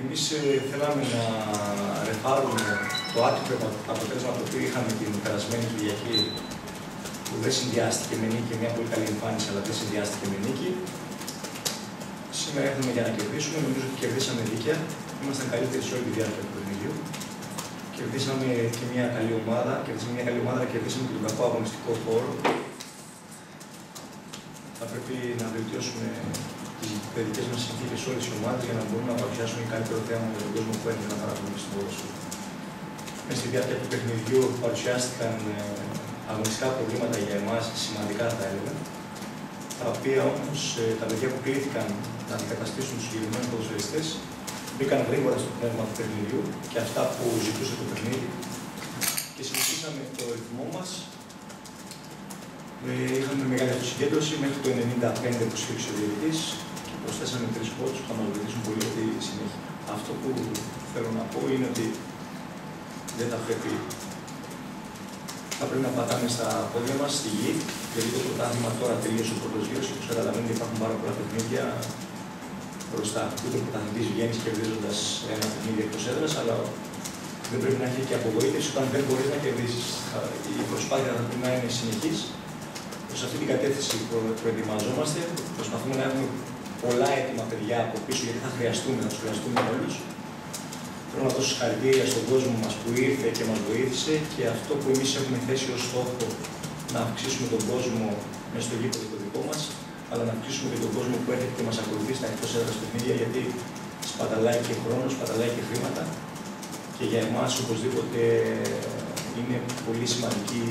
Εμείς θέλαμε να ρεφάρουμε το άτυπο αποτέλεσμα το οποίο είχαμε την περασμένη Κυριακή, που δεν συνδυάστηκε με νίκη, μια πολύ καλή εμφάνιση, αλλά δεν συνδυάστηκε με νίκη. Σήμερα έρθαμε για να κερδίσουμε. Νομίζω ότι κερδίσαμε δίκαια. Ήμασταν καλύτεροι σε όλη τη διάρκεια του παιχνιδιού. Κερδίσαμε και μια καλή ομάδα. Κερδίσαμε και τον κακό αγωνιστικό χώρο. Θα πρέπει να βελτιώσουμε τις παιδικές μας συνθήκες σε όλες τις ομάδες για να μπορούμε να παρουσιάσουμε καλύτερο θέαμα με τον κόσμο που έρχεται να παρακολουθήσει στην ποδόσφαιρο. Μέσα στη διάρκεια του παιχνιδιού παρουσιάστηκαν αγωνιστικά προβλήματα για εμάς, σημαντικά θα έλεγα, τα οποία όμως τα παιδιά που κλήθηκαν να αντικαταστήσουν τους συγκεκριμένους ποδοσφαιριστές μπήκαν γρήγορα στο πνεύμα του παιχνιδιού και αυτά που ζητούσε το παιχνίδι και συνεχίσαμε το ρυθμό μας. Είχαμε μεγάλη αυτοσυγκέντρωση μέχρι το 95 που σφίριξε ο διαιτητής και προσθέσαμε 3 πόντους που θα μας βοηθήσουν πολύ για τη συνέχεια. Αυτό που θέλω να πω είναι ότι δεν θα πρέπει να πατάμε στα πόδια μας, στη γη, γιατί το πρωτάθλημα τώρα τελείωσε ο πρώτος γύρος και όπως καταλαβαίνετε υπάρχουν πάρα πολλά παιχνίδια μπροστά. Ούτε ο πρωταθλητής βγαίνει κερδίζοντας ένα παιχνίδι εκτός έδρας, αλλά δεν πρέπει να έχει και απογοήτευση όταν δεν μπορείς να κερδίσεις. Η προσπάθεια θα πρέπει να είναι συνεχής. Προς αυτή την κατεύθυνση προετοιμαζόμαστε. Προσπαθούμε να έχουμε πολλά έτοιμα παιδιά από πίσω, γιατί θα τους χρειαστούμε όλους. Θέλω να δώσω συγχαρητήρια στον κόσμο μας που ήρθε και μας βοήθησε και αυτό που εμείς έχουμε θέσει ως στόχο να αυξήσουμε τον κόσμο μέσα στο γήπεδο το δικό μας, αλλά να αυξήσουμε και τον κόσμο που έρχεται και μας ακολουθεί στα εκτός έδρας παιχνίδια, γιατί σπαταλάει και χρόνο, σπαταλάει και χρήματα και για εμάς οπωσδήποτε είναι πολύ σημαντική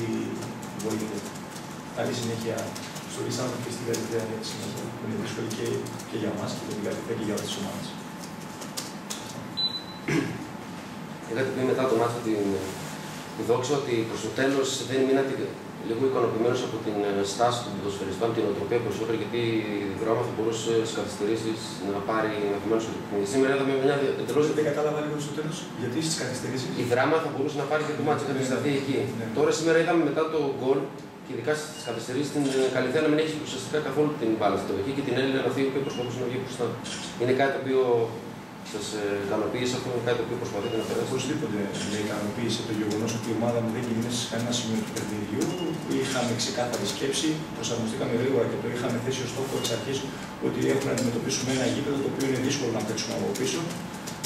βοήθεια. Καλή συνέχεια στο Λισάνδρο και στην Γαλλία που είναι δύσκολη και για εμάς και για την Γαλλία και για όλες τις ομάδες. Είχατε πει μετά το μάτι τη δόξα ότι προς το τέλος δεν μείνατε λίγο ικανοποιημένος από την στάση των ποδοσφαιριστών, την οτροπία περισσότερο, γιατί η δράμα θα μπορούσε στις καθυστερήσεις να πάρει ενδεχομένως το παιχνίδι. Σήμερα είδαμε μια εντελώς. Δεν κατάλαβα λίγο στο τέλος. Γιατί στις καθυστερήσεις. Η δράμα θα μπορούσε να πάρει και το μάτι, είχατε σταθεί εκεί. Τώρα σήμερα είδαμε μετά το γκολ και ειδικά στις καθυστερήσεις την Καλυθέα να μην έχει ουσιαστικά καθόλου την μπάλα στην περιοχή και την Έλληνα να φύγει που προσπαθούσε να βγει μπροστά. Είναι κάτι το οποίο σας ικανοποίησε, αυτό είναι κάτι το οποίο προσπαθείτε να περάσετε. Οπωσδήποτε με ικανοποίησε το γεγονός ότι η ομάδα μου δεν κινδύνευσε σε κανένα σημείο του παιχνιδιού. Είχαμε ξεκάθαρη σκέψη, προσαρμοστήκαμε γρήγορα και το είχαμε θέσει ως στόχο εξ αρχής ότι έχουμε να αντιμετωπίσουμε ένα γήπεδο το οποίο είναι δύσκολο να παίξουμε από πίσω.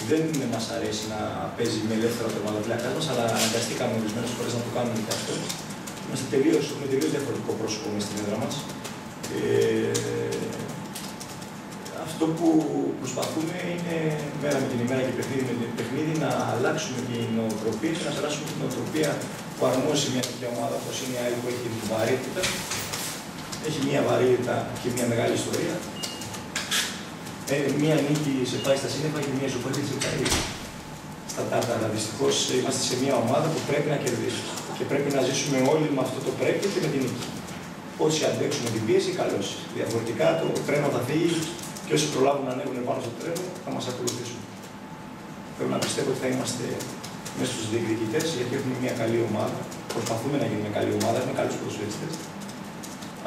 Δεν μας αρέσει να παίζει με ελεύθερα το τερματοφύλακας μας, αλλά αναγκαστήκαμε ορισμένες φορές να το κάνουμε και αυτό. Έχουμε τελείως διαφορετικό πρόσωπο μες στην έδρα μας. Αυτό που προσπαθούμε είναι μέρα με την ημέρα και παιχνίδι με την παιχνίδι να αλλάξουμε την νοοτροπία και να περάσουμε την νοοτροπία που αρμόζει μια τέτοια ομάδα όπως είναι η ΑΕΛ που έχει την βαρύτητα. Έχει μια βαρύτητα και μια μεγάλη ιστορία. Μια νίκη σε πάει στα σύννεφα και μια ισοπαλία σε πάει στα τάρταρα. Δυστυχώς είμαστε σε μια ομάδα που πρέπει να κερδίσουμε και πρέπει να ζήσουμε όλοι με αυτό το πρέπει και με την νίκη. Όσοι αντέξουμε την πίεση, καλώς. Διαφορετικά το τρένο θα φύγει και όσοι προλάβουν να ανέβουν πάνω στο τρένο θα μας ακολουθήσουν. Θέλω να πιστεύω ότι θα είμαστε μέσα στους διεκδικητές γιατί έχουμε μια καλή ομάδα. Προσπαθούμε να γίνουμε καλή ομάδα, έχουμε καλούς ποδοσφαιριστές.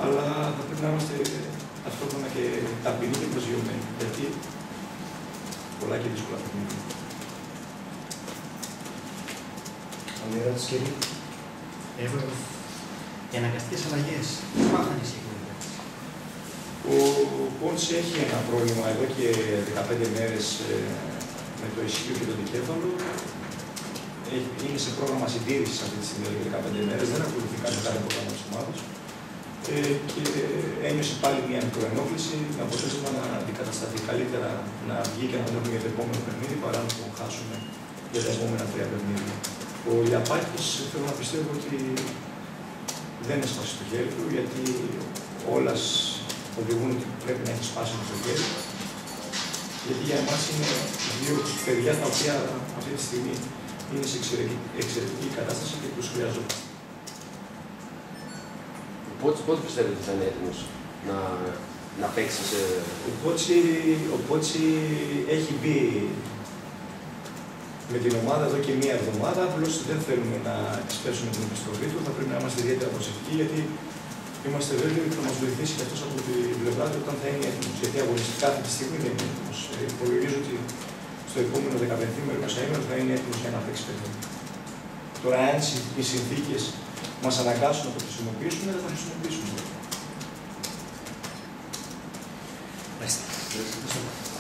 Αλλά θα πρέπει να είμαστε ταυτόχρονα και ταπεινοί και προσγειωμένοι. Γιατί πολλά και δύσκολα παιχνίδια. Άλλη ερώτηση, κύριε. Οι αναγκαστικές αλλαγές, μάθανε οι συγκεκριμένοι παίκτες. Ο Πόντσε έχει ένα πρόβλημα εδώ και 15 μέρες με το ισχύο και το δικέφαλο. Είναι σε πρόγραμμα συντήρησης αυτή τη στιγμή για 15 μέρες, δεν ακολουθεί κανένα πρόγραμμα της ομάδας. Και ένιωσε πάλι μια μικροενόχληση με αποτέλεσμα να αντικατασταθεί καλύτερα να βγει και να τον έχουμε για το επόμενο παιχνίδι παρά να τον χάσουμε για τα επόμενα 3 παιχνίδια. Ο Ιαπάκης θέλω να πιστεύω ότι δεν έσπασε το χέρι του, γιατί όλα οδηγούν ότι πρέπει να έχει σπάσει το χέρι. Γιατί για εμάς είναι 2 παιδιά τα οποία αυτή τη στιγμή είναι σε εξαιρετική κατάσταση και τους χρειαζόμαστε. Πότε πιστεύετε ότι θα είναι έτοιμος να παίξει σε. Ο Πότσι έχει μπει με την ομάδα εδώ και 1 εβδομάδα. Απλώς δεν θέλουμε να επισπεύσουμε την επιστροφή του. Θα πρέπει να είμαστε ιδιαίτερα προσεκτικοί γιατί είμαστε βέβαιοι ότι θα μας βοηθήσει και αυτός από την πλευρά του όταν θα είναι έτοιμος. Γιατί αγωνιστικά αυτή τη στιγμή δεν είναι έτοιμος. Υπολογίζω ότι στο επόμενο 15 20 θα είναι έτοιμος για να παίξει παιχνίδι. Τώρα, αν οι συνθήκες μας αναγκάσουν να το χρησιμοποιήσουμε, δεν θα το χρησιμοποιήσουμε. Μάλιστα.